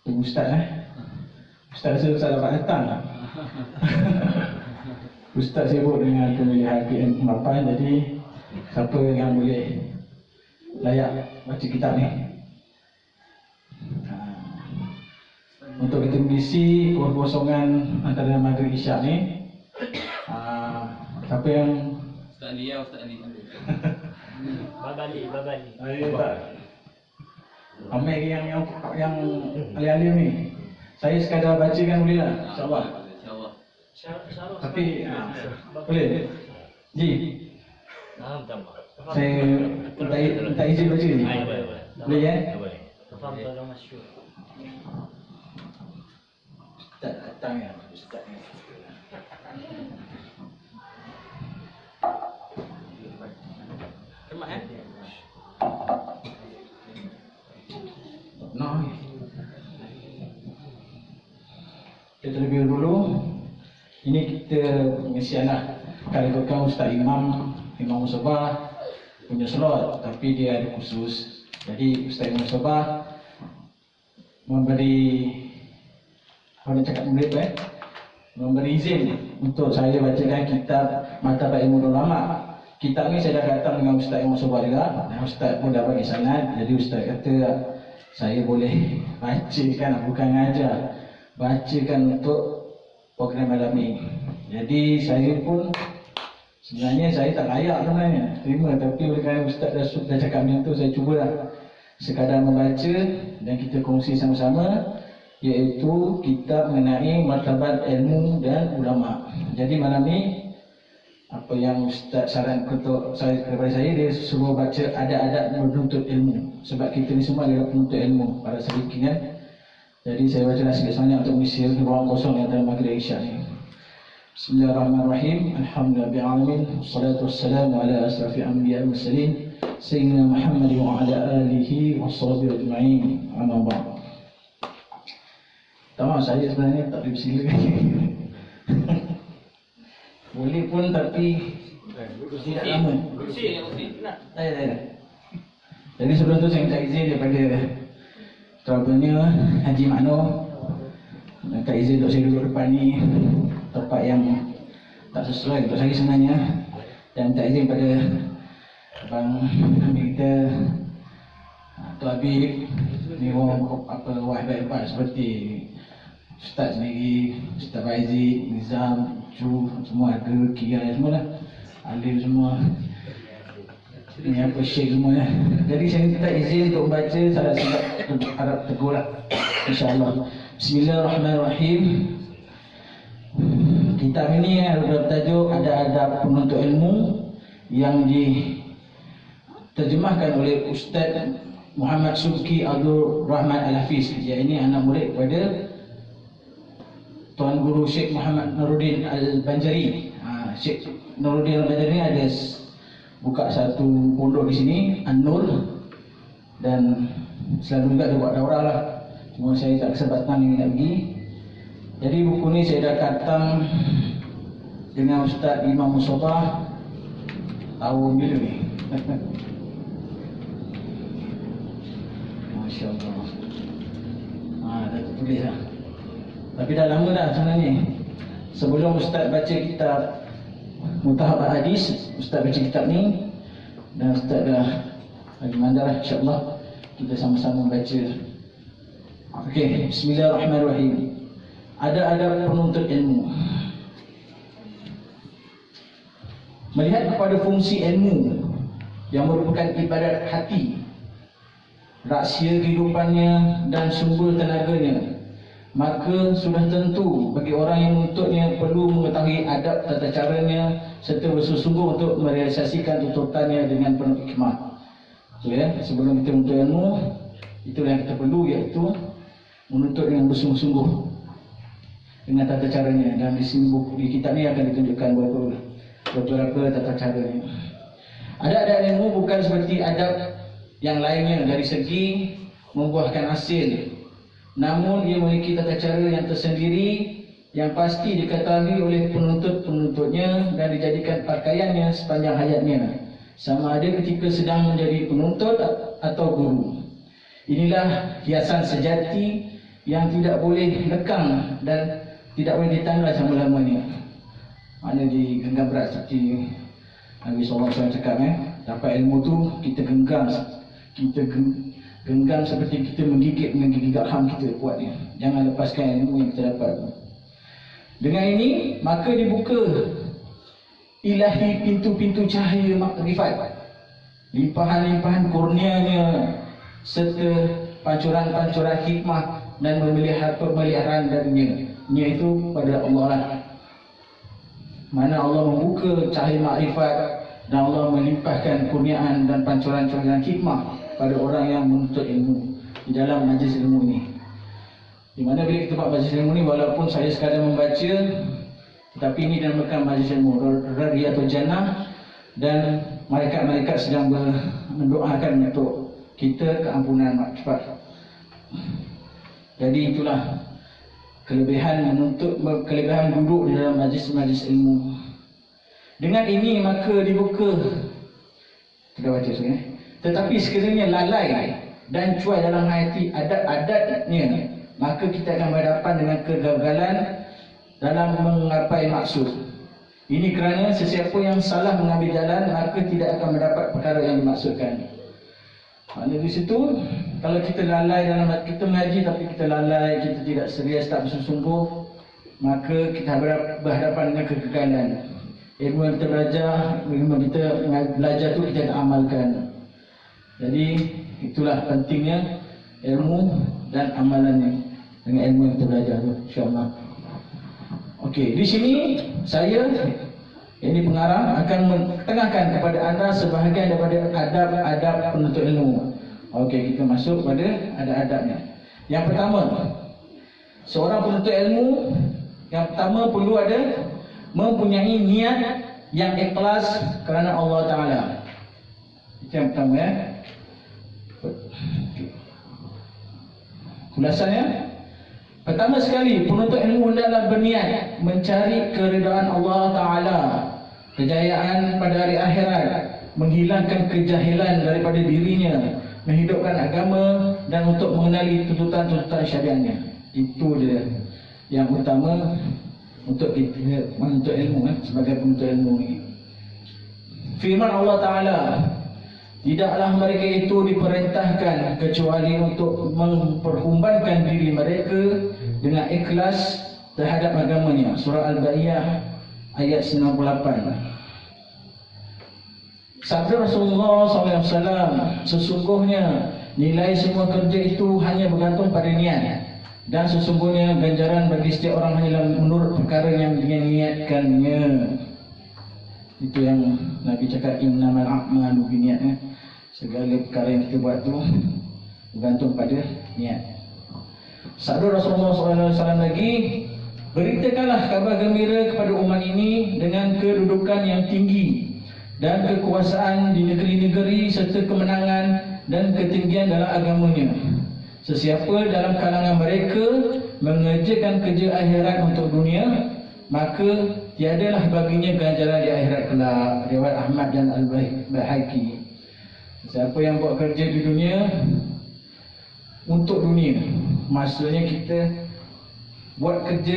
Ustaz Ustaz rasa Ustaz dapat datang lah. Ustaz sibuk dengan pemilihan PM8, jadi siapa yang boleh layak baca kitab ni. Untuk kita mengisi kosongan antara maghrib isyak ni, siapa yang Ustaz Ali ya, Ustaz Ali. Babali. tak Amir yang alih-alih ni. Saya sekadar bacakan boleh lah, insyaAllah. InsyaAllah. Tapi boleh? Ji, saya minta izin baca ni. Boleh ya? Tafadhal masyhur. Tak datang ya, Ustaz ni. Kemak No. Kita terlebih dulu, ini kita mengisianlah kalau ikutkan Ustaz Imam Musabah punya slot, tapi dia ada khusus. Jadi Ustaz Imam Musabah memberi memberi izin untuk saya bacakan kitab Martabat Ilmu Ulama. Kitab ni saya dah datang dengan Ustaz Imam Musabah juga, dan Ustaz pun dah bagi sanad. Jadi Ustaz kata saya boleh bacakan, bukan ngajar, bacakan untuk program malam ni. Jadi saya pun sebenarnya saya tak layak sebenarnya terima, tapi oleh kerana Ustaz dah cakap macam tu, saya cubalah sekadar membaca dan kita kongsi sama-sama, iaitu kitab mengenai martabat ilmu dan ulama. Jadi malam ni apa yang Ustaz saran kepada saya, dia suruh baca adab-adab menuntut ilmu, sebab kita ni semua adalah penuntut ilmu pada sedikit kan. Jadi saya bacalah sikit sebanyak untuk mengisi ruang kosong yang antara maghrib isyak ni. Bismillahirrahmanirrahim. Alhamdulillahil alamin. Wassalatu wassalamu ala asrafil anbiya'i wal mursalin sayyidina Muhammad wa ala alihi washabbihi ajma'in. Amma ba'd. Tahu saya sebenarnya tak boleh bersila. Boleh pun tapi tidak lama. Kursi. Tak. Jadi sebelum tu saya minta izin daripada tuan-tuannya Haji Makno, minta izin untuk saya duduk depan ni, tempat yang tak sesuai untuk saya sebenarnya. Dan minta izin pada abang Amir kita, Tuan Habib, ni orang wahid seperti Ustaz sendiri, Ustaz Faizi, Nizam, Cu, semua ada, Kia semua lah, Alim semua, ini apa Syekh semua lah. Jadi saya minta izin untuk membaca, saya harap tegur lah, insyaAllah. Bismillahirrahmanirrahim. Kitab ini bertajuk Adab Penuntut Ilmu, yang diterjemahkan oleh Ustaz Muhammad Subki Abdul Rahman Al-Hafiz. Dia ini anak murid kepada Tuan Guru Syekh Muhammad Nuruddin Al-Banjari. Syekh Nuruddin Al-Banjari ada buka satu pondok di sini, An-Nur, dan selalu juga dia buat daurah lah. Cuma saya tak kesempatan ini nak pergi. Jadi buku ni saya dah khatam dengan Ustaz Imam Musabah tahun bila ni? Masya Allah. Dah tertulis lah. Tapi dah lama dah sebenarnya. Sebelum Ustaz baca kitab Mutahab Al-Hadis, Ustaz baca kitab ni, dan Ustaz dah bagi mandar, insyaAllah kita sama-sama baca. Okey, Bismillahirrahmanirrahim. Adab penuntut ilmu. Melihat kepada fungsi ilmu yang merupakan ibadat hati, rahsia kehidupannya dan sumber tenaganya, maka sudah tentu bagi orang yang menuntutnya perlu mengetahui adab tata caranya serta bersungguh-sungguh untuk merealisasikan tuntutannya dengan penuh hikmah. So, ya, sebelum kita menuntut ilmu, itulah yang kita perlu, iaitu menuntut dengan bersungguh-sungguh dengan tata caranya. Dan di sini buku di kitab ni akan ditunjukkan beberapa tata caranya. Adab ilmu bukan seperti adab yang lainnya dari segi membuahkan hasil, namun ia memiliki tata cara yang tersendiri yang pasti diketahui oleh penuntut-penuntutnya dan dijadikan pakaiannya sepanjang hayatnya, sama ada ketika sedang menjadi penuntut atau guru. Inilah hiasan sejati yang tidak boleh lekang dan tidak boleh ditanggal selama-lamanya. Mana digenggam berat seperti Nabi SAW cakap, dapat ilmu tu kita genggam, genggam seperti kita menggigit dengan gigi garham kita kuat ni. Jangan lepaskan ilmu yang kita dapat. Dengan ini maka dibuka ilahi pintu-pintu cahaya makrifat, limpahan-limpahan kurnianya serta pancuran-pancuran hikmah dan pemeliharaan darinya. Iaitu pada Allah lah. Mana Allah membuka cahaya makrifat dan Allah melimpahkan kurniaan dan pancuran-pancuran hikmah pada orang yang menuntut ilmu di dalam majlis ilmu ini. Di mana bila kita buat majlis ilmu ini, walaupun saya sekadar membaca, tetapi ini dinamakan majlis ilmu Rariyatul Jannah, dan malaikat-malaikat sedang mendoakan untuk kita keampunan maghfirah. Jadi itulah kelebihan duduk di dalam majlis-majlis ilmu. Dengan ini maka dibuka, kita baca sekali. Tetapi sekiranya lalai dan cuai dalam hati adat-adatnya, maka kita akan berhadapan dengan kegagalan dalam menggapai maksud. Ini kerana sesiapa yang salah mengambil jalan, maka tidak akan mendapat perkara yang dimaksudkan. Maknanya di situ, kalau kita lalai dalam kita mengaji tapi kita lalai, kita tidak serius, tak bersungguh-sungguh, maka kita berhadapan dengan kegagalan. Ilmu yang kita belajar, ilmu kita belajar tu kita nak amalkan. Jadi itulah pentingnya ilmu dan amalannya dengan ilmu yang kita belajar tu, insya-Allah. Okey, di sini saya ini pengarang akan mengetengahkan kepada anda sebahagian daripada adab-adab penuntut ilmu. Okey, kita masuk pada adab-adabnya. Yang pertama, seorang penuntut ilmu yang pertama perlu ada mempunyai niat yang ikhlas kerana Allah Taala. Itu yang pertama ya. Khulasannya, pertama sekali penuntut ilmu hendaklah berniat mencari keridaan Allah Taala, kejayaan pada hari akhirat, menghilangkan kejahilan daripada dirinya, menghidupkan agama dan untuk mengenali tuntutan-tuntutan syariatnya. Itu dia yang utama untuk kita menuntut ilmu sebagai penuntut ilmu ini. Firman Allah Taala, tidaklah mereka itu diperintahkan kecuali untuk memperhumbankan diri mereka dengan ikhlas terhadap agamanya. Surah Al-Baqarah ayat 98. Sabda Rasulullah SAW, sesungguhnya nilai semua kerja itu hanya bergantung pada niat, dan sesungguhnya ganjaran bagi setiap orang hanyalah menurut perkara yang dia niatkannya. Itu yang Nabi cakap, innamal a'malu binniyat. Segala perkara yang kita buat tu bergantung pada niat. Sabda Rasulullah SAW lagi, beritakanlah kabar gembira kepada umat ini dengan kedudukan yang tinggi dan kekuasaan di negeri-negeri serta kemenangan dan ketinggian dalam agamanya. Sesiapa dalam kalangan mereka mengerjakan kerja akhirat untuk dunia, maka tiadalah baginya ganjaran di akhirat kelak. Riwayat Ahmad dan Al-Baihaqi. Siapa yang buat kerja di dunia untuk dunia, maksudnya kita buat kerja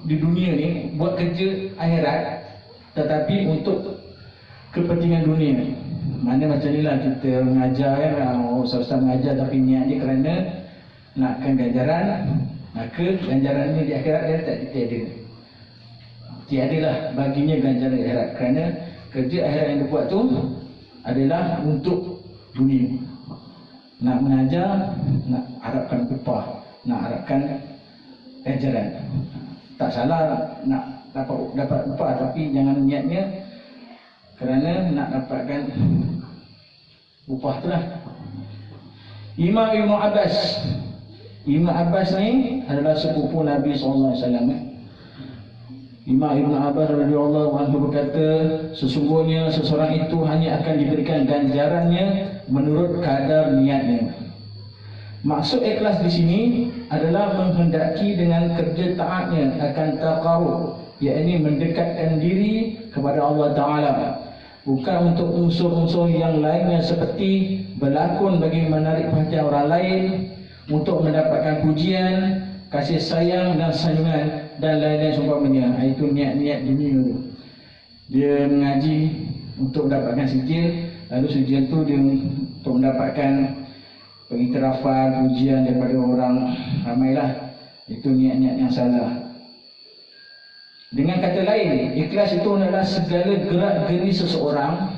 di dunia ni, buat kerja akhirat tetapi untuk kepentingan dunia. Mana macam inilah kita mengajar kan, ustaz-ustaz mengajar tapi niatnya kerana nakkan ganjaran, maka ganjarannya di akhirat dia tak tiada. Tiadalah baginya ganjaran di akhirat kerana kerja akhirat yang dia buat tu adalah untuk dunia. Nak mengajar, nak harapkan upah, nak harapkan ganjaran. Tak salah nak dapat upah, tapi jangan niatnya kerana nak dapatkan upah tu lah. Imam Ibn Abbas. Ibn Abbas ni adalah sepupu Nabi SAW. Imam Ibn Abbas radhiyallahu anhu berkata, sesungguhnya seseorang itu hanya akan diberikan ganjarannya menurut kadar niatnya. Maksud ikhlas di sini adalah menghendaki dengan kerja taatnya akan taqarrub, yakni mendekatkan diri kepada Allah Taala. bukan untuk unsur-unsur yang lainnya seperti berlakon bagi menarik perhatian orang lain, untuk mendapatkan pujian, kasih sayang dan sanjungan dan lain-lain seumpamanya. Itu niat-niat dunia. Dia mengaji untuk mendapatkan sijil, lalu sijil tu dia untuk mendapatkan pengiktirafan, pujian daripada orang ramailah. Itu niat-niat yang salah. Dengan kata lain, ikhlas itu adalah segala gerak-geri seseorang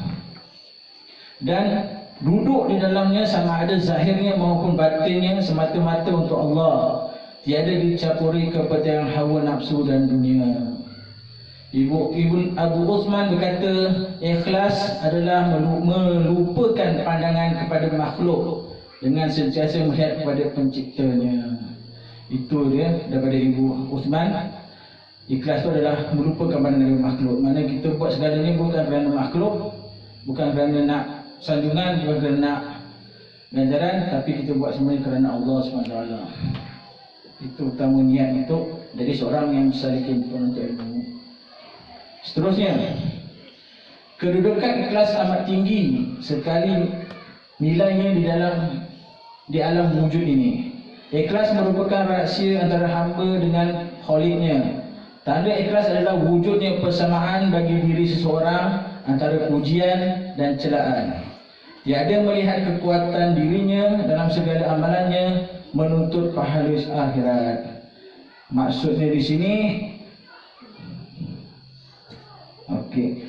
dan duduk di dalamnya sama ada zahirnya maupun batinnya semata-mata untuk Allah, tiada dicampuri kepentingan hawa nafsu dan dunia. Ibn Abu Uthman berkata, ikhlas adalah melupakan pandangan kepada makhluk dengan sentiasa melihat kepada penciptanya. Itu dia daripada Ibu Uthman. Ikhlas itu adalah melupakan pandangan makhluk. Mana kita buat segalanya bukan kerana makhluk, bukan kerana nak sanjungan, bukan kerana nak ganjaran, tapi kita buat semuanya kerana Allah SWT. Itu utama niat untuk jadi seorang yang salikin penuntut ilmu. Seterusnya, kedudukan ikhlas amat tinggi sekali nilainya di alam wujud ini. Ikhlas merupakan rahsia antara hamba dengan Khaliknya. Tanda ikhlas adalah wujudnya persamaan bagi diri seseorang antara pujian dan celaan. Tiada melihat kekuatan dirinya dalam segala amalannya menuntut pahala akhirat. Maksudnya di sini, okey,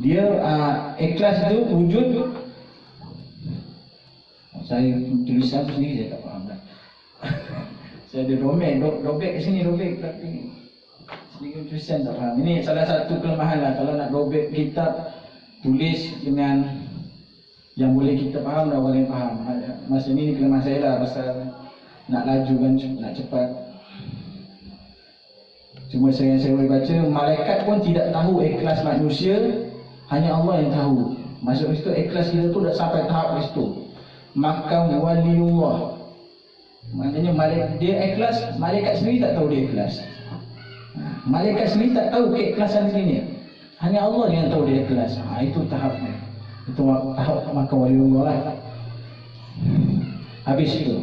dia ikhlas itu wujud. Saya tulisan sendiri saya tak faham dah. Saya ada dobek kat sini, dobek, tapi sedikit tulisan tak faham. Ini salah satu kelemahan lah. Kalau nak dobek kitab, tulis dengan yang boleh kita faham dan boleh faham. Masa ni kelemahan saya lah, pasal nak laju kan, nak cepat. Cuma saya boleh baca, malaikat pun tidak tahu ikhlas manusia, hanya Allah yang tahu. Maksud itu ikhlas kita tu dah sampai tahap itu. Maka waliullah, maknanya dia ikhlas, malaikat sendiri tak tahu dia ikhlas. Malaikat sendiri tak tahu keikhlasan dirinya, hanya Allah yang tahu dia ikhlas. Itu tahapnya. Itu tahap maka waliullah lah. Habis itu.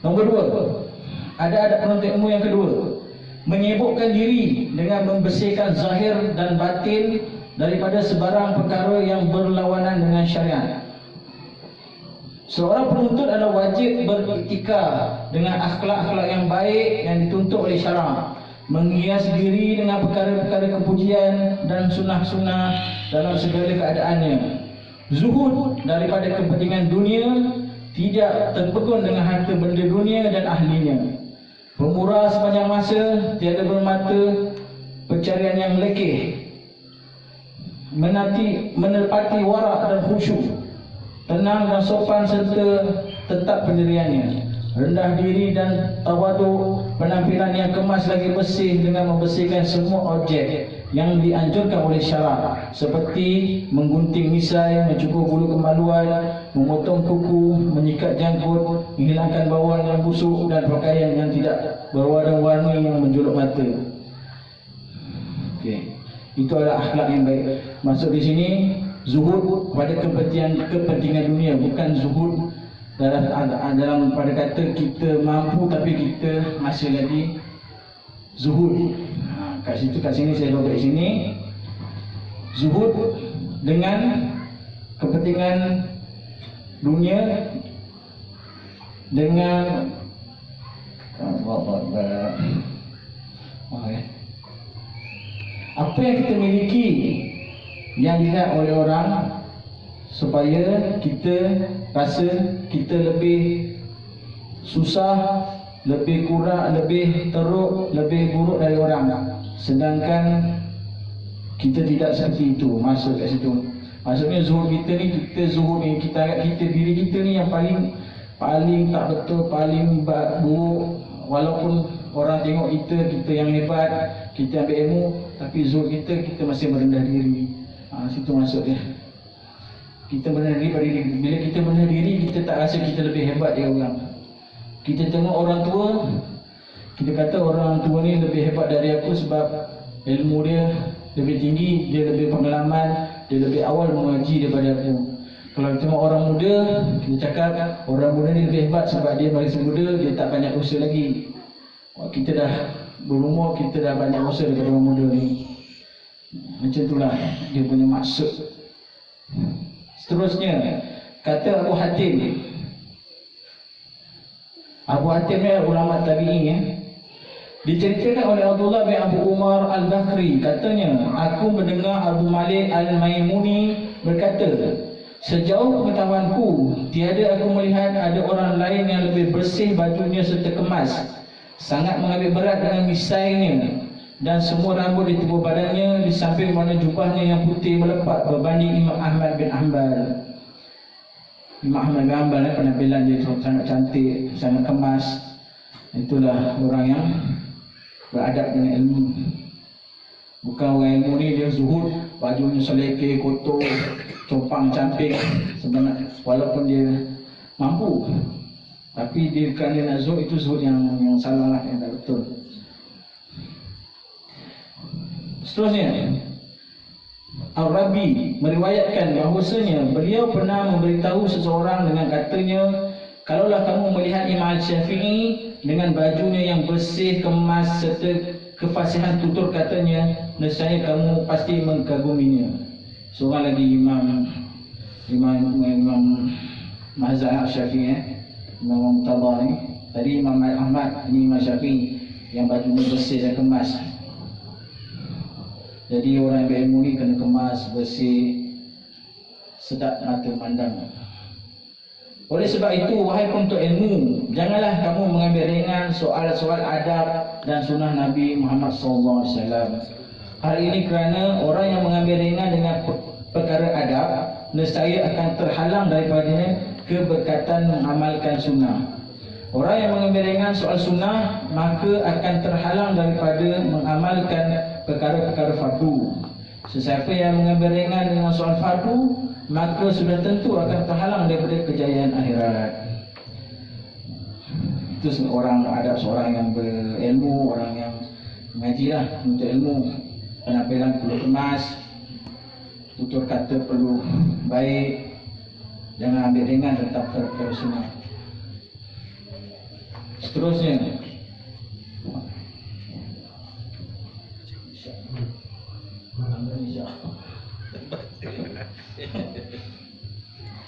Nombor 2, ada penuntut ilmu yang kedua, menyibukkan diri dengan membersihkan zahir dan batin daripada sebarang perkara yang berlawanan dengan syariat. Seorang penuntut adalah wajib beriktikad dengan akhlak-akhlak yang baik yang dituntut oleh syarak, menghias diri dengan perkara-perkara kepujian dan sunnah-sunnah dalam segala keadaannya. Zuhud daripada kepentingan dunia, tidak terpegun dengan harta benda dunia dan ahlinya. Pemurah sepanjang masa, tiada bermata pencarian yang lekeh, menepati warak dan khusyuk, tenang dan sopan serta tetap pendiriannya, rendah diri dan tawadu, penampilan yang kemas lagi bersih dengan membersihkan semua objek yang dianjurkan oleh syarak, seperti menggunting misai, mencukur bulu kemaluan, memotong kuku, menyikat janggut, menghilangkan bauan yang busuk dan pakaian yang tidak berwarna-warni yang menjolok mata. Okey, itu adalah akhlak yang baik. Maksud di sini zuhud pada kepentingan dunia, bukan zuhud dalam pada kata kita mampu tapi kita masih lagi zuhud. Kat sini saya dobek sini, zuhud dengan kepentingan dunia dengan apa yang kita miliki yang dilihat oleh orang, supaya kita rasa kita lebih susah, lebih kurang, lebih teruk, lebih buruk dari orang, sedangkan kita tidak seperti itu. Maksud kat situ, maksudnya zuhud kita ni, kita agak kita diri kita ni yang paling tak betul, paling buruk. Walaupun orang tengok kita yang hebat, kita ambil ilmu, tapi zuhud kita masih merendah diri. Situ maksudnya. Kita merendah diri. Bila kita merendah diri, kita tak rasa kita lebih hebat dari orang. Kita tengok orang tua, kita kata orang tua ni lebih hebat dari aku sebab ilmu dia lebih tinggi, dia lebih pengalaman, dia lebih awal mengaji daripada aku. Kalau cuma orang muda, kita cakap orang muda ni lebih hebat sebab dia masih muda, dia tak banyak usaha lagi. Kita dah berumur, kita dah banyak usaha daripada orang muda ni. Macam itulah dia punya maksud. Seterusnya, kata Abu Hatim. Abu Hatim ni ulama tabi'in. Diceritakan oleh Abdullah bin Abu Umar Al-Bakri, katanya, aku mendengar Abu Malik Al-Maimuni berkata, sejauh pengetahuanku, tiada aku melihat ada orang lain yang lebih bersih bajunya serta kemas, sangat mengambil berat dengan misainya, dan semua rambut di tubuh badannya di samping mana jubahnya yang putih melepat berbanding Imam Ahmad bin Hanbal. Imam Ahmad bin Hanbal penampilan dia sangat cantik, sangat kemas. Itulah orang yang beradab dengan ilmu. Bukan orang ilmu ni dia zuhud, bajunya selekeh, kotor, compang camping sebenarnya, walaupun dia mampu, tapi dia kerana nak zuhud, itu zuhud yang salah lah, yang tak betul. Seterusnya, Al-Rabi meriwayatkan bahawasanya beliau pernah memberitahu seseorang dengan katanya, kalaulah kamu melihat Imam Syafi'i dengan bajunya yang bersih, kemas serta kefasihan tutur katanya, nescaya kamu pasti mengkaguminya. Seorang lagi Imam Mazhab Syafi'i, Imam Mutabah ni. Tadi Imam Ahmad, ini Imam Syafi'i yang bajunya bersih dan kemas. Jadi orang yang berilmu ni kena kemas, bersih, sedap mata mandang. Oleh sebab itu, wahai penuntut ilmu, janganlah kamu mengambil ringan soal-soal adab dan sunnah Nabi Muhammad SAW. Hal ini kerana orang yang mengambil ringan dengan perkara adab, nescaya akan terhalang daripada keberkatan mengamalkan sunnah. Orang yang mengambil ringan soal sunnah, maka akan terhalang daripada mengamalkan perkara-perkara fardu. Sesiapa yang mengambil ringan dengan soal fardu, maka sudah tentu akan terhalang daripada kejayaan akhirat. Itu orang adab seorang yang berilmu, orang yang mengaji lah, untuk ilmu. Penampilan perlu kemas, tutur kata perlu baik, jangan ambil ringan, tetap perkara sunnah. Seterusnya,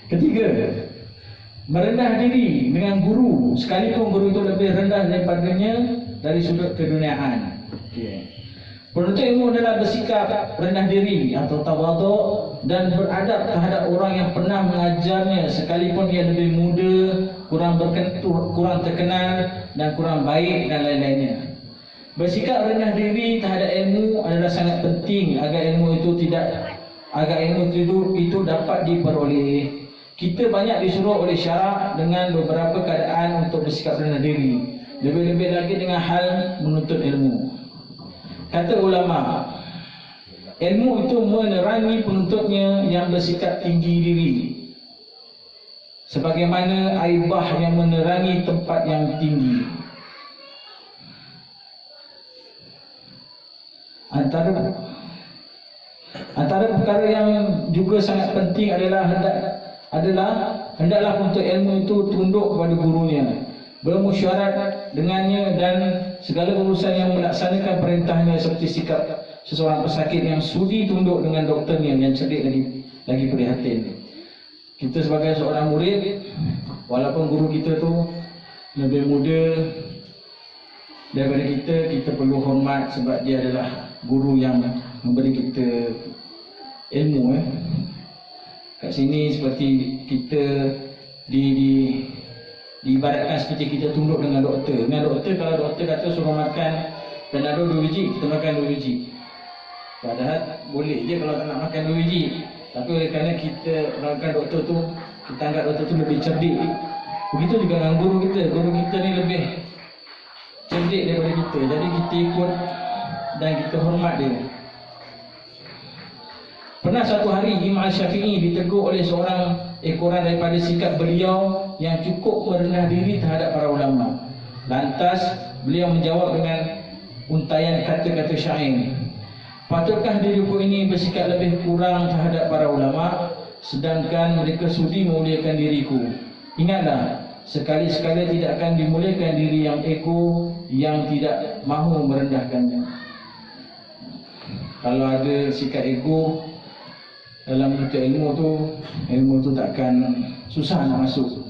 ketiga, merendah diri dengan guru, sekalipun guru itu lebih rendah daripadanya dari sudut keduniaan. Penuntut ilmu adalah bersikap rendah diri atau tawaduk dan beradab terhadap orang yang pernah mengajarnya, sekalipun ia lebih muda, kurang terkenal dan kurang baik dan lain-lainnya. Bersikap rendah diri terhadap ilmu adalah sangat penting agar ilmu itu dapat diperoleh. Kita banyak disuruh oleh syarak dengan beberapa keadaan untuk bersikap rendah diri, lebih-lebih lagi dengan hal menuntut ilmu. Kata ulama, ilmu itu menerangi penuntutnya yang bersikap tinggi diri, sebagaimana air bah yang menerangi tempat yang tinggi. Antara perkara yang juga sangat penting adalah hendaklah penuntut ilmu itu tunduk kepada gurunya, bermusyawarah dengannya dan segala urusan yang melaksanakan perintahnya, seperti sikap seseorang pesakit yang sudi tunduk dengan doktornya yang cerdik lagi prihatin. Kita sebagai seorang murid, walaupun guru kita tu lebih muda daripada kita perlu hormat sebab dia adalah guru yang memberi kita ilmu. Kat sini seperti kita diibaratkan seperti kita tunduk dengan doktor. Dengan doktor, kalau doktor kata suruh makan Panadol 2 biji, kita makan 2 biji. Padahal boleh je kalau tak nak makan 2 biji. Tapi oleh kerana kita makan doktor tu, kita anggap doktor tu lebih cerdik. Begitu juga dengan guru kita. Guru kita ni lebih cerdik daripada kita. Jadi kita ikut dan kita hormat dia. Pernah satu hari Imam Syafi'i ditegur oleh seorang ekoran daripada sikap beliau yang cukup merendah diri terhadap para ulama. Lantas beliau menjawab dengan untayan kata-kata syair. Patutkah diriku ini bersikap lebih kurang terhadap para ulama, sedangkan mereka sudi memuliakan diriku? Ingatlah, sekali-sekala tidak akan dimuliakan diri yang ego, yang tidak mahu merendahkannya. Kalau ada sikap ego dalam menuntut ilmu tu takkan susah nak masuk.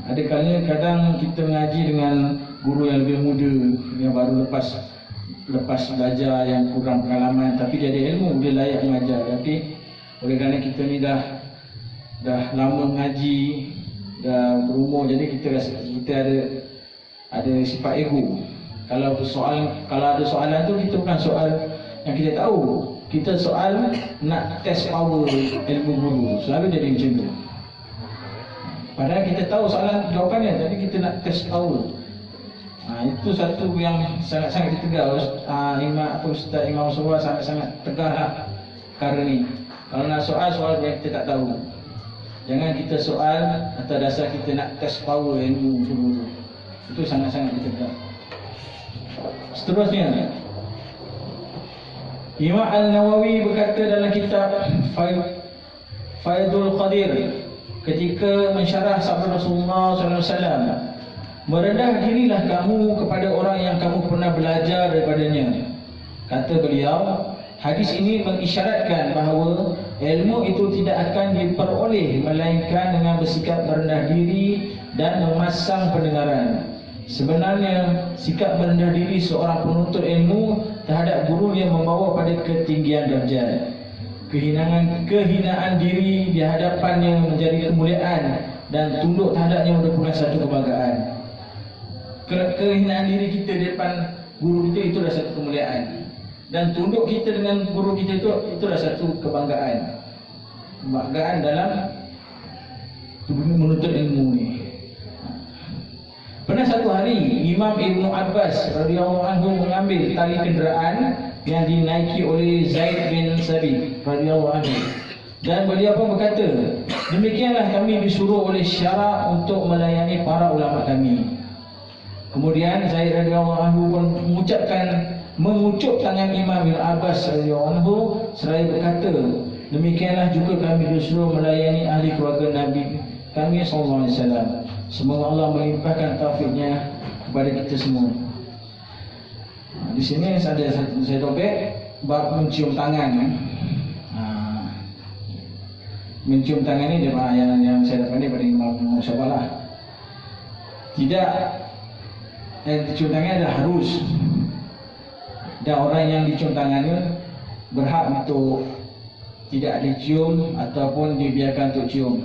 Ada kalanya kadang kita mengaji dengan guru yang lebih muda, yang baru lepas belajar, yang kurang pengalaman, tapi dia ada ilmu, dia layak mengajar. Tapi oleh kerana kita ni dah lama mengaji, dah berumur, jadi kita rasa kita ada sifat ego. Kalau ada soalan tu, kita bukan soal yang kita tahu, kita soal nak test power ilmu guru. Selalu jadi macam tu. Padahal kita tahu soalan jawapannya, tapi kita nak test power. Itu satu yang sangat-sangat ditegak. Ustaz Imam Surah sangat-sangat tegak lah perkara ni. Kalau nak soal yang kita tak tahu, jangan kita soal atas dasar kita nak test power ilmu guru. Itu sangat-sangat ditegak. Seterusnya, Imam An-Nawawi berkata dalam kitab Faidul Qadir ketika mensyarah sabda Rasulullah SAW, merendah dirilah kamu kepada orang yang kamu pernah belajar daripadanya. Kata beliau, hadis ini mengisyaratkan bahawa ilmu itu tidak akan diperoleh melainkan dengan bersikap merendah diri dan memasang pendengaran. Sebenarnya sikap merendah diri seorang penuntut ilmu terhadap guru yang membawa pada ketinggian darjat. Kehinaan diri di hadapannya menjadi kemuliaan, dan tunduk terhadapnya merupakan satu kebanggaan. Kehinaan diri kita di depan guru kita itu adalah satu kemuliaan, dan tunduk kita dengan guru kita itu adalah satu kebanggaan. Kebanggaan dalam menuntut ilmu ni. Pernah satu hari Imam Ibnu Abbas radhiyallahu anhu mengambil tali kenderaan yang dinaiki oleh Zaid bin Sabit radhiyallahu anhu, dan beliau pun berkata, demikianlah kami disuruh oleh syarak untuk melayani para ulama kami. Kemudian Zaid radhiyallahu anhu pun mengucuk tangan Imam Ibnu Abbas radhiyallahu anhu seraya berkata, demikianlah juga kami disuruh melayani ahli keluarga Nabi kami sallallahu alaihi wasallam. Semoga Allah melimpahkan taufiknya kepada kita semua. Di sini saya topik bab mencium tangan. Mencium tangan ini yang saya dapat daripada Imam Syafi'i. Tidak, cium tangan adalah harus. Dan orang yang dicium tangannya berhak untuk tidak dicium ataupun dibiarkan untuk cium.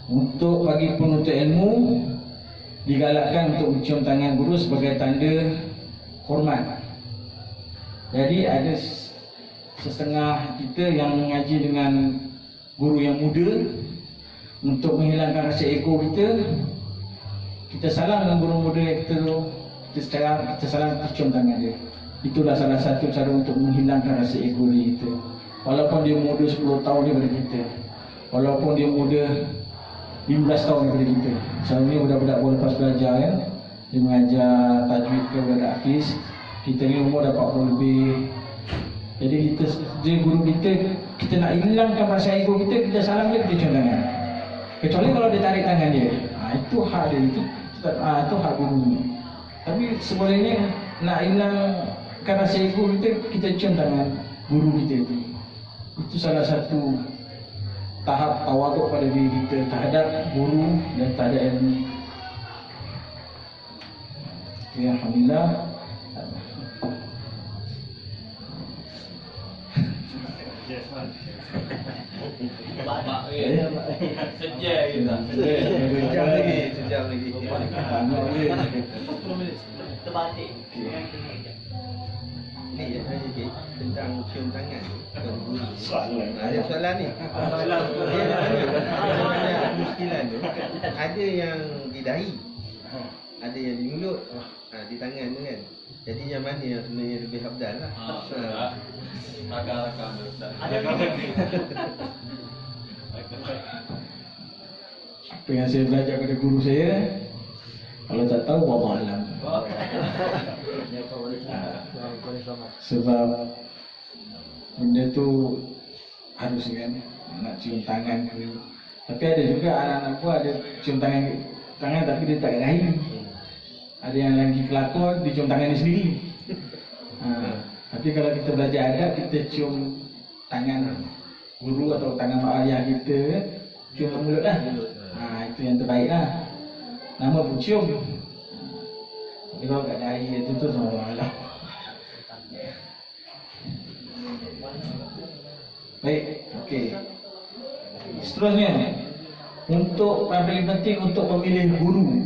Untuk bagi penuntut ilmu, digalakkan untuk mencium tangan guru sebagai tanda hormat. Jadi ada setengah kita yang mengaji dengan guru yang muda, untuk menghilangkan rasa ego kita salam dengan guru muda kita tu, kita salam, kita cium tangan dia. Itulah salah satu cara untuk menghilangkan rasa ego kita. Walaupun dia muda 10 tahun daripada kita, walaupun dia muda 15 tahun daripada kita. Selalunya budak-budak baru lepas belajar kan, dia mengajar tajwid ke budak hafiz. Kita ni umur dah 40 lebih. Jadi dia guru kita nak hilangkan rasa ego kita salam dia, kita cium tangan. Kecuali kalau dia tarik tangan dia, itu hak dia, itu hak guru. Tapi sebenarnya nak hilangkan rasa ego kita cium tangan guru kita itu. Itu salah satu tahap tawaduk pada diri kita terhadap guru dan terhadap ilmu. Ya, alhamdulillah. Sejam kita. Sejam lagi. Terbalik. Ni je saya sikit tentang cium tangan untuk guru. Soalan. Ada soalan ni. Soalan. Dia ada muskilan tu. Ada yang di dahi, ada yang di mulut, di tangan tu kan. Jadi yang mana yang sebenarnya lebih afdal lah. Rakam Ustaz. Ada Apa yang saya belajar pada guru saya, kalau tak tahu, wallahu alam. Sebab benda tu harus kan, nak cium tangan ke. Tapi ada juga anak-anak pun ada cium tangan tapi dia tak dahi. Ada yang lagi kelakon, dia cium tangan dia sendiri. Tapi kalau kita belajar adab, kita cium tangan guru atau tangan mak ayah kita, cium mulut lah. Itu yang terbaik lah. Nama pun cium. Tapi kalau kat dahi itu tu sama lah. Baik, okey. Seterusnya, untuk yang paling penting untuk memilih guru.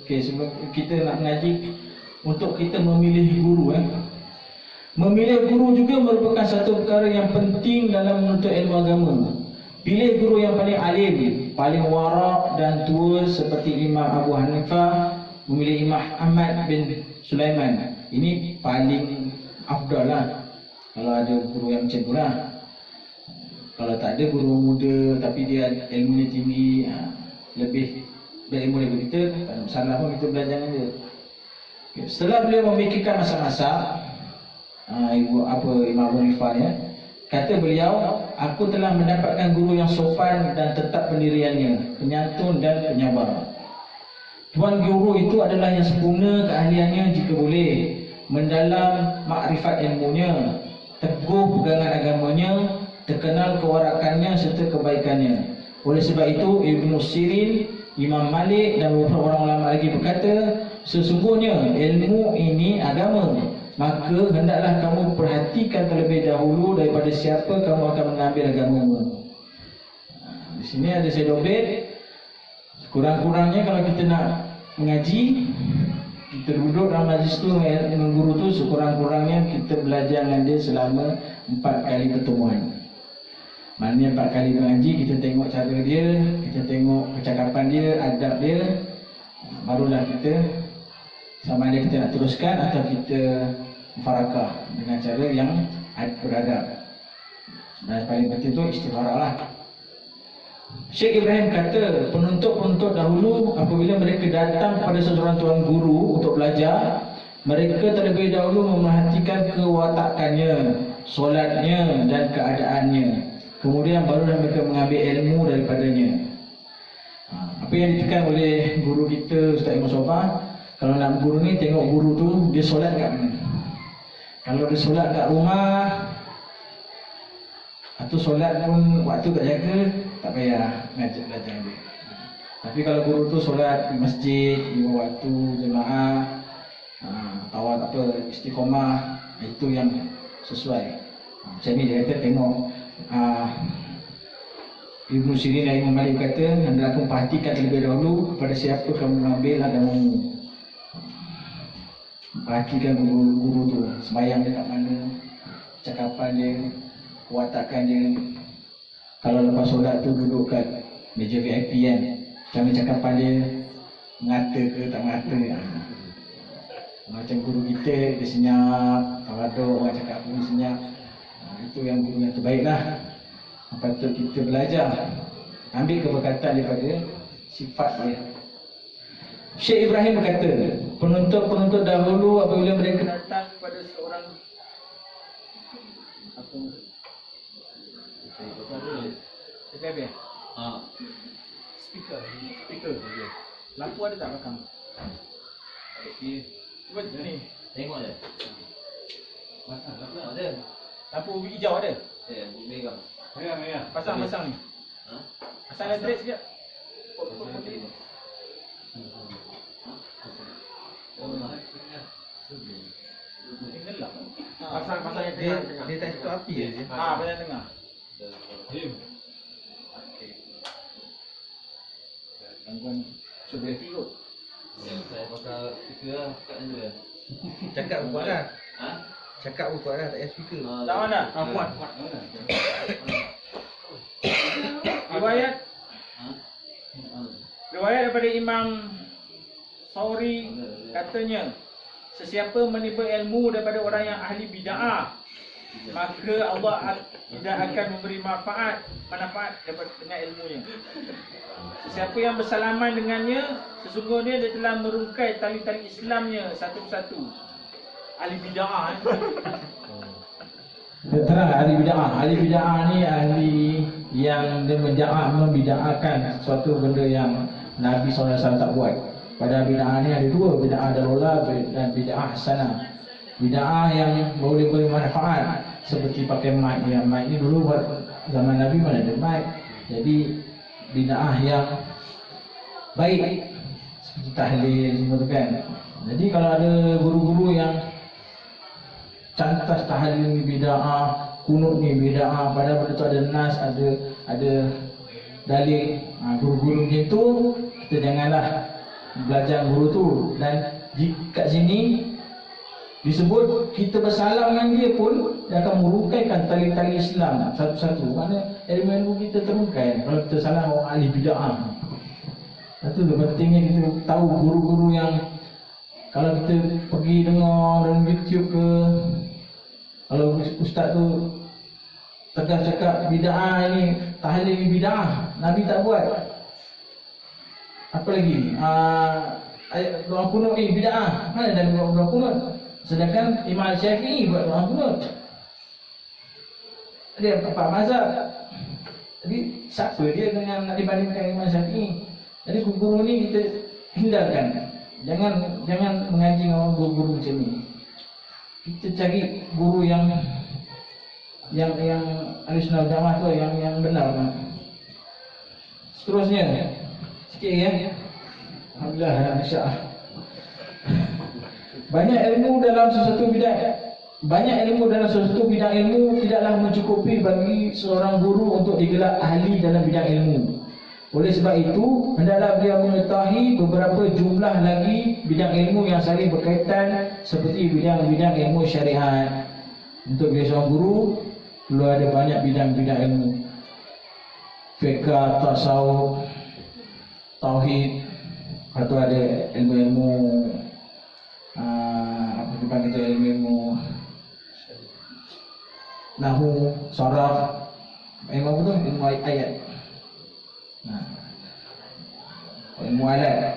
Okey, sebelum kita nak mengaji, untuk kita memilih guru memilih guru juga merupakan satu perkara yang penting dalam menuntut ilmu agama. Pilih guru yang paling alim, paling warak dan tua seperti Imam Abu Hanifah memilih Imam Ahmad bin Sulaiman. Ini paling afdal lah kalau ada guru yang macam tu lah. Kalau tak ada guru muda tapi dia ilmunya tinggi, lebih berilmu daripada kita, tak ada masalah pun kita belajar dengan dia. Okay. Setelah beliau memikirkan masa-masa Imam Abu Hanifah kata beliau, aku telah mendapatkan guru yang sopan dan tetap pendiriannya, penyantun dan penyabar. Tuan guru itu adalah yang sempurna keahliannya jika boleh, mendalam makrifat ilmunya, teguh pegangan agamanya, terkenal kewarakannya serta kebaikannya. Oleh sebab itu Ibnu Sirin, Imam Malik dan beberapa orang ulama lagi berkata, sesungguhnya ilmu ini agama, maka hendaklah kamu perhatikan terlebih dahulu daripada siapa kamu akan mengambil agamamu. Di sini ada saya dobit. Kurang-kurangnya kalau kita nak mengaji, kita duduk dalam majlis tu dengan guru tu, sekurang-kurangnya kita belajar dengan dia selama 4 kali pertemuan. Maknanya 4 kali mengaji, kita tengok cara dia, kita tengok percakapan dia, adab dia, barulah kita sama ada kita nak teruskan atau kita mufarakah dengan cara yang beradab. Dan paling penting tu istikharah lah. Syekh Ibrahim kata, penuntut-penuntut dahulu apabila mereka datang kepada seorang tuan guru untuk belajar, mereka terlebih dahulu memerhatikan kewatakannya, solatnya dan keadaannya. Kemudian barulah mereka mengambil ilmu daripadanya. Apa yang ditekan oleh guru kita Ustaz Imam Sobah, kalau nak guru ni tengok guru tu dia solat kat mana. Kalau dia solat kat rumah atau solat pun waktu tak jaga, tak payah ngajak belajar dia. Tapi kalau guru tu solat di masjid, di waktu jemaah, tawaf apa, istiqamah, itu yang sesuai. Macam ni dia kata, tengok Ibnu Sirin dan Imam Malik kata, hendaklah kamu perhatikan terlebih dahulu kepada siapa kamu mengambil agamamu. Perhatikan guru tu, sembahyang dia kat mana, cakapan dia, kewatakan dia. Kalau lepas solat tu duduk kat meja VIP kan, cara cakapan dia, mengata ke tak mengata. Macam guru kita, dia senyap, tawaduk, orang cakap pun senyap. Itu yang guru yang terbaik lah. Patut kita belajar, ambil keberkatan daripada sifat dia. Syekh Ibrahim berkata, penuntut-penuntut dahulu apabila mereka datang kepada seorang speaker. Lampu ada tak belakang? Cuba ni. Tengok je. Pasang lampu Ada. Lampu hijau ada? Megang. Merah. Pasang ni. Pasang elektrik sekejap. Pasang yang tengah. Dia tak cukup api je. Pasang tengah. Gangguan sebelah kot. Saya pasal speaker lah kat situ ya. Cakap pun kuat lah. Ha? Cakap pun kuat lah, tak payah speaker. Tak mana? Kuat. Riwayat daripada Imam Sauri katanya, sesiapa menimba ilmu daripada orang yang ahli bid'ah, maka Allah tidak akan memberi manfaat dengan ilmunya. Sesiapa yang bersalaman dengannya, sesungguhnya dia telah merungkai tali-tali Islamnya satu persatu. Ahli bid'ah Terang ahli bid'ah. Ahli bid'ah ni ahli yang dia membid'ahkan suatu benda yang Nabi SAW tak buat. Pada bid'ah ni ada dua, bid'ah dalalah dan bid'ah hasanah. Bid'ah yang boleh beri manfaat seperti pakai mic. Yang mic ni dulu buat zaman Nabi mana ada mic. Jadi bid'ah yang baik seperti tahlil semua tu kan. Jadi kalau ada guru-guru yang cantas tahlil ni bid'ah, kunut ni bid'ah, padahal benda tu ada nas, ada dalil. Guru-guru macam tu kita janganlah belajar guru tu. Dan kat sini disebut kita bersalam dengan dia pun dia akan merungkaikan tali-tali Islam satu-satu. Mana ilmu-ilmu kita terungkai kalau kita salam orang ahli bid'ah. Itu pentingnya kita tahu guru-guru yang kalau kita pergi dengar dalam YouTube ke, kalau ustaz tu tegas cakap bid'ah ni, tahlil ni bid'ah, Nabi tak buat. Apa lagi? Ayat doa kunut ni bid'ah. Mana ada doa kunut? Sedangkan Imam Syafi'i buat doa kunut. Dia empat mazhab. Jadi siapa dia dengan nak dibandingkan Imam Syafi'i? Jadi guru ni kita hindarkan. Jangan mengaji dengan guru macam ni. Kita cari guru yang Ahlussunnah wal Jamaah tu yang benar. Seterusnya sikit ya. Alhamdulillah, insya-Allah. Banyak ilmu dalam sesuatu bidang ilmu tidaklah mencukupi bagi seorang guru untuk digelar ahli dalam bidang ilmu. Oleh sebab itu, hendaklah dia mengetahui beberapa jumlah lagi bidang ilmu yang saling berkaitan seperti bidang-bidang ilmu syariat. Untuk dia seorang guru, perlu ada banyak bidang-bidang ilmu. Fiqh, tasawuf, tauhid, atau ada ilmu-ilmu apa dipanggil tu, ilmu nahwu, saraf, ilmu apa tu? Ilmu ayat. Ilmu alat,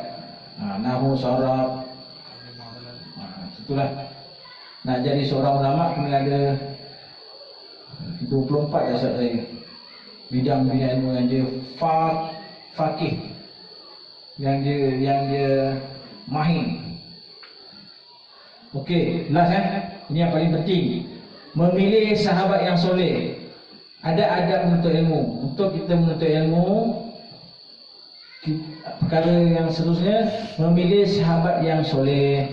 nahwu, saraf. Itulah. Nak jadi seorang ulama kena ada 24 dasar saya. Bidang-bidang ilmu yang dia faqih, yang dia mahir. Okey, last ini yang paling penting. Memilih sahabat yang soleh. Ada adab menuntut ilmu. Untuk kita menuntut ilmu, perkara yang seterusnya, memilih sahabat yang soleh.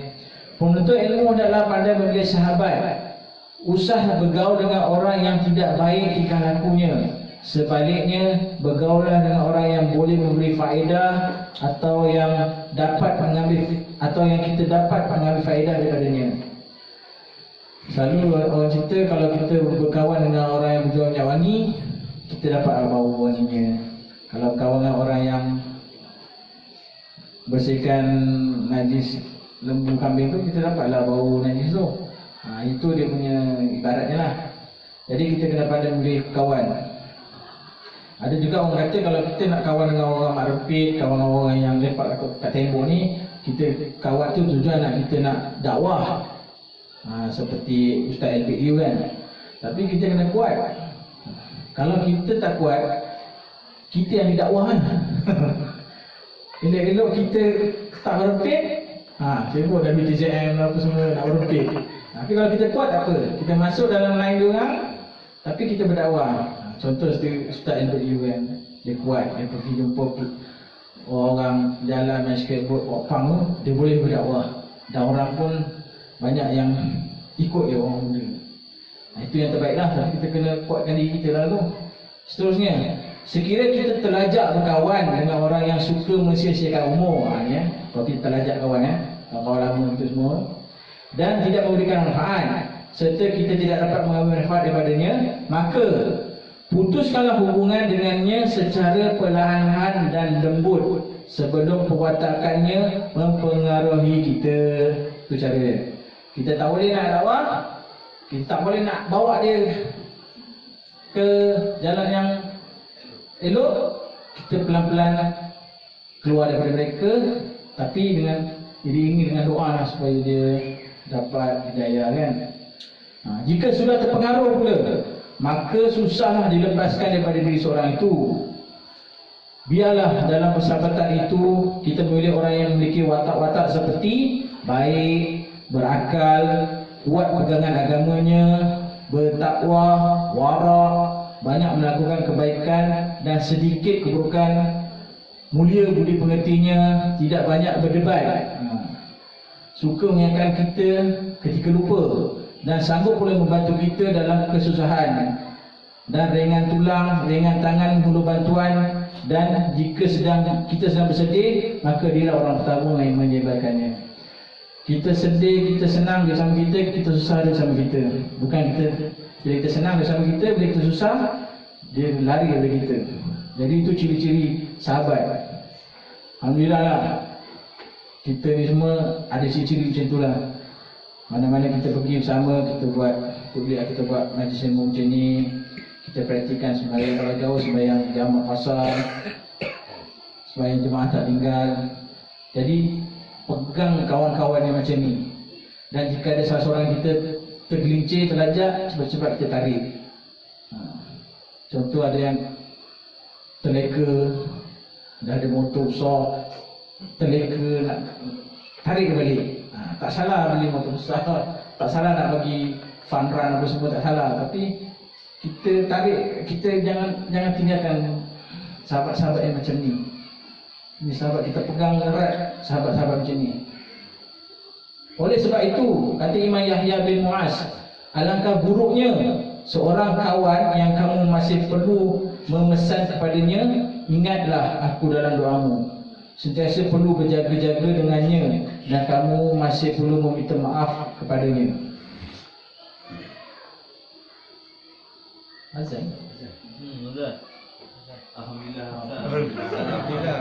Penuntut ilmu adalah pandai memilih sahabat. Usah bergaul dengan orang yang tidak baik tingkah lakunya. Sebaliknya, bergaulah dengan orang yang boleh memberi faedah atau yang kita dapat mengambil faedah daripadanya. Selalu orang cerita kalau kita berkawan dengan orang yang berjual minyak wangi, kita dapat bau wanginya. Kalau kawan dengan orang yang bersihkan najis lembu kambing tu, kita dapatlah bau najis tu. Itu dia punya ibaratnya lah. Jadi kita kena pandai memilih kawan. Ada juga orang kata kalau kita nak kawan dengan orang mak rempit, kawan dengan orang yang lepak kat tembok ni, kita kawan tu tujuan kita nak dakwah. Seperti Ustaz LPU kan. Tapi kita kena kuat. Kalau kita tak kuat, kita yang didakwah kan. Elok-elok kita tak berempit, sibuk dah BTCM apa semua nak berempit. Tapi kalau kita kuat tak apa, kita masuk dalam line diorang, tapi kita berdakwah. Contoh seperti Ustaz LPU kan, dia kuat, dia pergi jumpa orang jalan main skateboard, wakpang tu, dia boleh berdakwah. Dan orang pun banyak yang ikut dia, orang muda. Itu yang terbaiklah, tapi kita kena kuatkan diri kita lah tu. Seterusnya, sekiranya kita terlajak berkawan dengan orang yang suka mensia-siakan umur, kalau kita terlajak kawan kawan lama itu semua, dan tidak memberikan manfaat, serta kita tidak dapat mengambil manfaat daripadanya, maka putuskanlah hubungan dengannya secara perlahan-lahan dan lembut sebelum perwatakannya mempengaruhi kita. Itu cara dia. Kita tak boleh nak dakwah, kita tak boleh nak bawa dia ke jalan yang elok, kita pelan-pelan keluar daripada mereka, tapi dengan diiringi dengan doa lah supaya dia dapat hidayah kan. Jika sudah terpengaruh pula, maka susahlah dilepaskan daripada diri seorang itu. Biarlah dalam persahabatan itu kita memilih orang yang memiliki watak-watak seperti baik, berakal, kuat pegangan agamanya, bertakwa, wara', banyak melakukan kebaikan dan sedikit keburukan, mulia budi pengertinya, tidak banyak berdebat, suka mengingatkan kita ketika lupa, dan sanggup pula membantu kita dalam kesusahan, dan ringan tulang, ringan tangan menghulur bantuan. Dan jika kita sedang bersedih, maka dialah orang pertama yang menyebarkannya. Kita sedih, kita senang dia sama kita, kita susah dia sama kita. Bukan kita, bila kita senang dia sama kita, bila kita susah dia lari dari kita. Jadi itu ciri-ciri sahabat. Alhamdulillah lah, kita ni semua ada ciri-ciri macam itulah. Mana-mana kita pergi bersama, kita buat majlis ilmu macam ni. Kita praktikan sembahyang kalau jauh, sembahyang jamak pasar, sembahyang jemaah tak tinggal. Jadi pegang kawan-kawan yang macam ni. Dan jika ada salah seorang kita tergelincir, terlajak, cepat-cepat kita tarik. Contoh ada yang terleka, dah ada motor besar, terleka, nak tarik dia balik. Tak salah beli motor besar, tak salah nak bagi fun run apa semua, tak salah. Tapi kita tarik, kita jangan tinggalkan sahabat-sahabat yang macam ni. Ini sahabat kita pegang erat, sahabat-sahabat macam ni. Oleh sebab itu, kata Imam Yahya bin Mu'az, alangkah buruknya seorang kawan yang kamu masih perlu memesan kepadanya, ingatlah aku dalam doamu. Sentiasa perlu berjaga-jaga dengannya, dan kamu masih perlu meminta maaf kepadanya. Azan? Azan. Alhamdulillah. Alhamdulillah.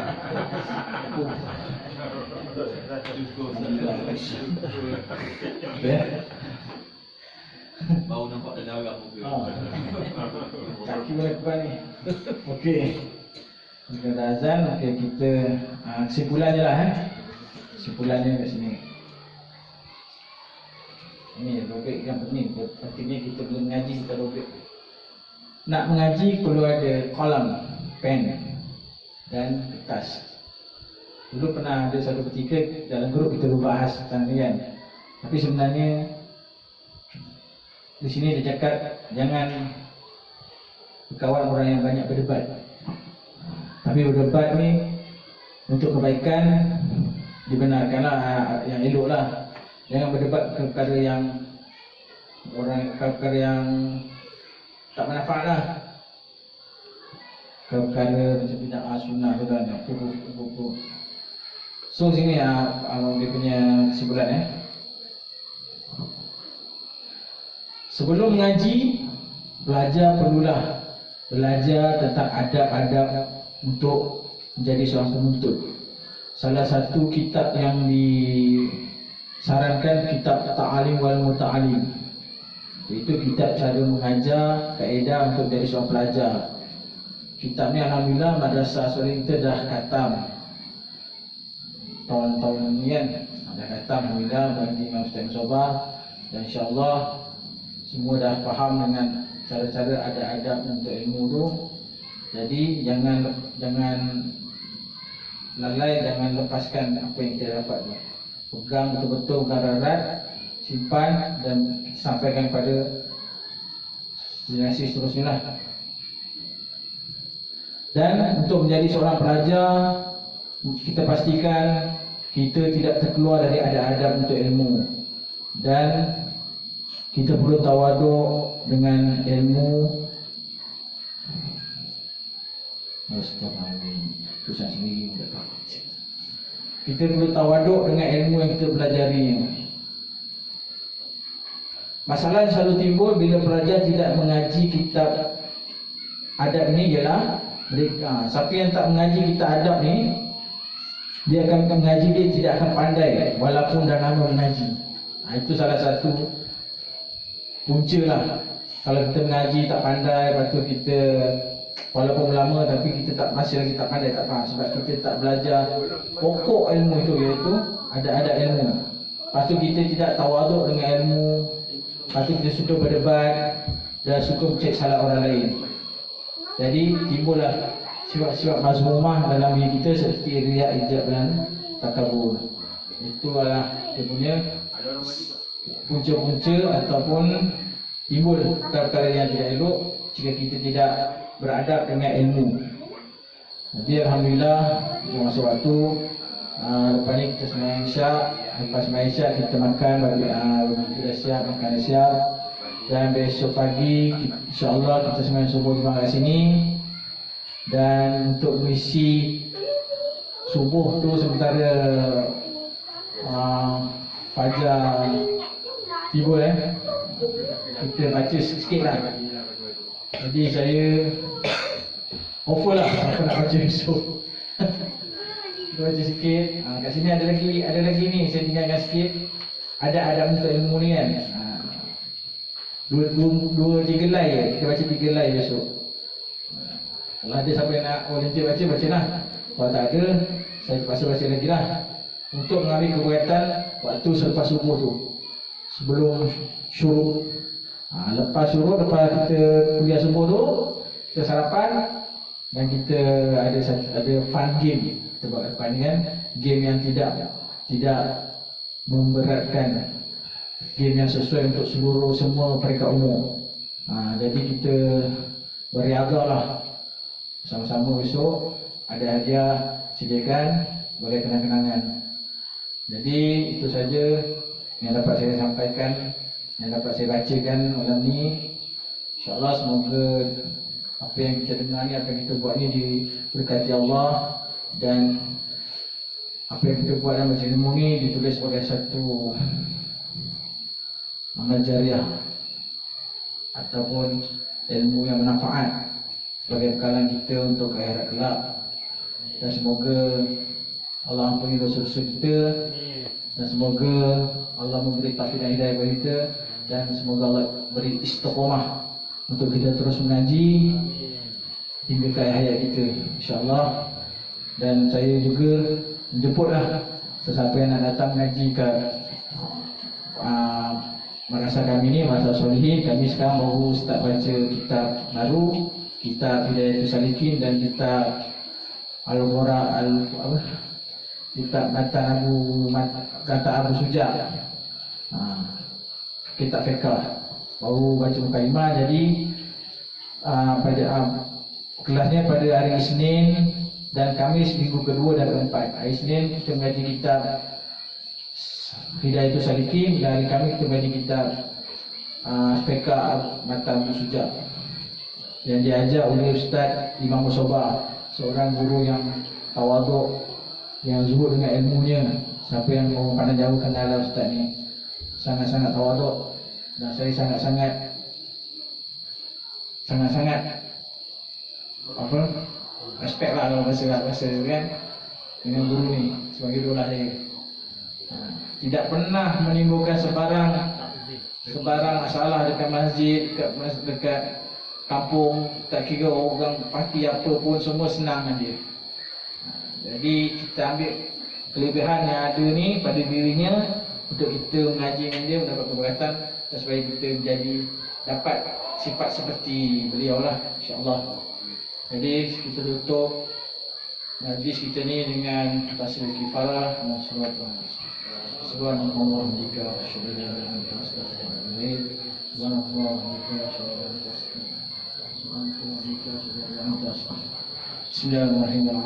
Baru nampak ada darah muka. Kaki boleh depan ni. Okey. Kita dah azan, okey kita kesimpulannya lah kesimpulannya kat sini. Ini robek yang penting. Pentingnya kita belum mengaji, kita robek. Nak mengaji perlu ada kolam, pen dan kertas. Dulu pernah ada satu ketika dalam grup kita berbahas tentang ni kan. Tapi sebenarnya di sini dia cakap jangan berkawan orang yang banyak berdebat. Tapi berdebat ni untuk kebaikan dibenarkanlah, yang eloklah. Jangan berdebat perkara yang perkara yang tak manfaat lah. Perkara macam bid'ah sunnah tu kan, pukul. So sini dia punya kesimpulan Sebelum mengaji, perlulah belajar tentang adab-adab untuk menjadi seorang penuntut. Salah satu kitab yang disarankan kitab Ta'alim wal Muta'alim. Itu kitab cara mengajar, kaedah untuk menjadi seorang pelajar. Kitab ni alhamdulillah madrasah Soleh kita dah khatam. Tahun-tahun ni kan dah khatam alhamdulillah bagi Imam Ustaz Musobah, dan insya-Allah semua dah faham dengan cara-cara adab-adab untuk ilmu tu. Jadi jangan lalai, jangan lepaskan apa yang kita dapat tu. Pegang betul-betul, pegang erat, simpan dan sampaikan pada generasi seterusnya lah. Dan untuk menjadi seorang pelajar, kita pastikan kita tidak terkeluar dari adab-adab untuk ilmu, dan kita perlu tawaduk dengan ilmu. Susah sendiri. Kita perlu tawaduk dengan ilmu yang kita pelajari. Masalah yang selalu timbul bila pelajar tidak mengaji kitab adab ni ialah siapa yang tak mengaji kitab adab ni, dia akan mengaji, dia tidak akan pandai walaupun dah lama mengaji. Itu salah satu punca lah. Kalau kita mengaji tak pandai, lepas tu kita walaupun lama tapi kita masih lagi tak pandai, tak faham, sebab kita tak belajar pokok ilmu itu, iaitu ada ilmu. Lepas tu kita tidak tawaduk dengan ilmu, Lepas tu kita suka berdebat dan suka mencek salah orang lain. Jadi timbullah sifat-sifat mazmumah dalam diri kita seperti riya, ijab dan takabur. Itu adalah dia punya punca-punca ataupun timbul perkara yang tidak elok jika kita tidak beradab dengan ilmu. Jadi alhamdulillah masuk waktu, lepas ni kita sembahyang isyak. Lepas sembahyang isyak kita makan, kita dah siap makan dah siap. Dan besok pagi insya-Allah kita sembahyang subuh kat sini. Dan untuk mengisi subuh tu sementara fajar tiba kita baca sikit lah. Jadi saya offer lah apa nak baca esok. Kita baca sikit. Kat sini ada lagi ni saya tinggalkan sikit. Ada untuk ilmu ni kan. Dua tiga helai kita baca 3 helai besok. Kalau ada siapa yang nak volunteer baca lah. Kalau tak ada, saya terpaksa baca lagi lah. Untuk mengambil kegiatan waktu selepas subuh tu, sebelum syuruk. Lepas syuruk, lepas kita kuliah subuh tu, kita sarapan dan kita ada fun game. Kita buat depan ni kan, game yang tidak memberatkan, game yang sesuai untuk semua peringkat umur. Jadi kita beriaga lah. Sama-sama besok ada hadiah sediakan sebagai kenang-kenangan. Jadi itu saja yang dapat saya sampaikan, yang dapat saya bacakan malam ni. InsyaAllah semoga apa yang kita dengar ni, apa yang kita buat ni diberkati Allah. Dan apa yang kita buat dalam majlis ilmu ni ditulis sebagai satu amal jariah ataupun ilmu yang bermanfaat sebagai bekalan kita untuk akhirat kelak. Dan semoga Allah ampuni dosa-dosa kita, dan semoga Allah memberi taufik dan hidayah kepada kita, dan semoga Allah beri istiqamah untuk kita terus mengaji hingga ke akhir hayat kita, insya-Allah. Dan saya juga menjemputlah sesiapa yang nak datang mengaji ke madrasah kami ni, Madrasah Solihin. Kami sekarang baru start baca kitab baru, kitab Hidayatul Salikin dan kitab kitab Matan Abu Suja, kitab fiqh. Baru baca mukadimah. Jadi pada kelasnya pada hari Isnin dan Khamis minggu kedua dan keempat. Hari Isnin kita mengaji kitab Hidayatul Salikin, dan hari Khamis kita mengaji kitab fiqh Matan Abu Suja yang diajar oleh Ustaz Imam Musobah, seorang guru yang tawaduk, yang zuhud dengan ilmunya. Siapa yang mau pandang jauh kenal Ustaz ni, sangat-sangat tawaduk. Dan saya sangat-sangat respect lah kalau bahasa kan dengan guru ni sebagai guru lah saya. Tidak pernah menimbulkan sebarang masalah dekat masjid, dekat kampung. Tak kira orang parti apa pun, semua senang dengan dia. Jadi kita ambil kelebihan yang ada ni pada dirinya untuk kita mengaji dengan dia, mendapat keberkatan, dan supaya kita dapat sifat seperti beliau lah, insya-Allah. Jadi kita tutup majlis kita ni dengan tasbih kifarah dan selawat. Subhanallah jika syukur Bismillahirrahmanirrahim.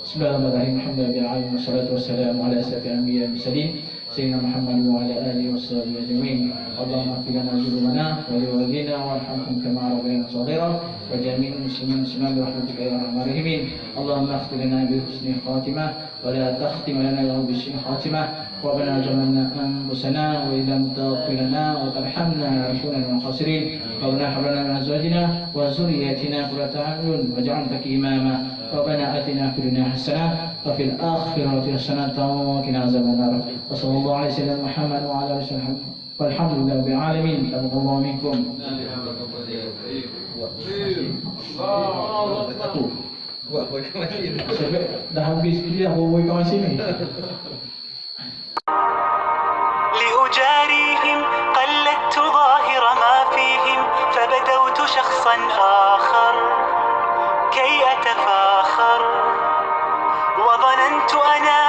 Bismillahirrahmanirrahim. Alhamdulillah wassalatu wassalamu ala asyrafil anbiya'i wal mursalin sayyidina Muhammad wa ala alihi washabihi ajma'in. Allahumma ighfir lana dhunubana wa li walidina warhamhum kama rabbayana shaghira wa jami'il muslimin muslimat bi rahmatika ya arhamar rahimin. Allahumma ighfir lana bi husni khatimah wa la takhtim lana bi su'i khatimah. Rabbana zalamna anfusana wa illam taghfir lana wa tarhamna lanakunanna minal khasirin. Rabbana hab lana min azwajina wa dhurriyyatina qurrata a'yun waj'alna imama. Rabbana atina fid dunya hasanah wa fil akhirati hasanah wa qina azabannar. Wa sallallahu alaihi wasallam Muhammad wa ala alihi wasallam. Walhamdulillahi rabbil alamin. Taqabbalallahu minkum. Buat boy masih. Dah habis kuliah bawa kawan sini. أجاريهم قلدت ظاهر ما فيهم فبدوت شخصا آخر كي أتفاخر وظننت أنا